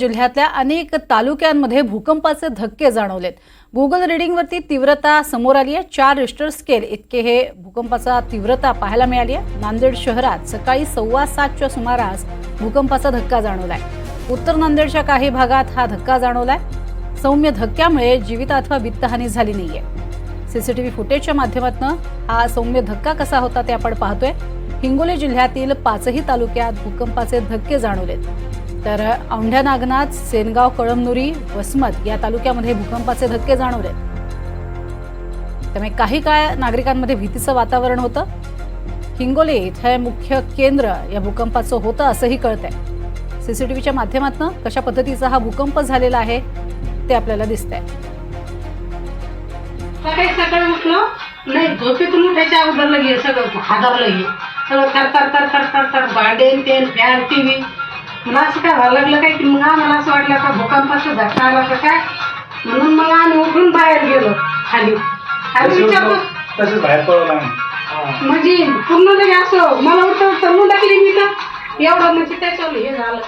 जिल्ह्यातल्या अनेक तालुक्यांमध्ये भूकंपाचे धक्के जाणवलेत। गुगल रीडिंगवरती तीव्रता समोर आली आहे। 4 रिश्टर स्केल इतके हे भूकंपाचा तीव्रता पाहायला मिळाली आहे। नांदेड शहरात सकाळी 7:15च्या सुमारास भूकंपाचा धक्का जाणवलाय। उत्तर नांदेडच्या काही भागात हा धक्का जाणवलाय। सौम्य धक्क्यामुळे जीवित अथवा वित्तहानी झाली नाहीये। सीसीटीव्ही फुटेजच्या माध्यमातून हा सौम्य धक्का कसा होता ते आपण पाहतोय। हिंगोली जिल्ह्यातील 5ही तालुक्यात भूकंपाचे धक्के जाणवलेत। तर औंढा नागनाथ, सेनगाव, कळमनुरी, वसमत या तालुक्यामध्ये भूकंपाचे धक्के जाणवले। त्यामुळे काही काळ नागरिकांमध्ये भीतीचं वातावरण होतं। हिंगोली इथे मुख्य केंद्र या भूकंपाचं होतं असंही कळतंय। सीसीटीव्हीच्या माध्यमातून कशा पद्धतीचा हा भूकंप झालेला आहे ते आपल्याला दिसतंय। सकाळी उठलो नाही, झोपेतून उठायच्या अगोदर लगे सगळं हादरलं हे सगळं तर भांडे, तेल, फॅन, टीव्ही। मला असं काय व्हायला लागलं काय की मग आम्हाला असं वाटलं का भूकंपाचा धक्का आला का काय, म्हणून मग आम्ही उठून बाहेर गेलो खाली विचारतो तसंच बाहेर पडला म्हणजे पूर्ण लगे असं मला उठवून टाकली मी तर एवढं म्हणजे त्याच्यावर हे झालं।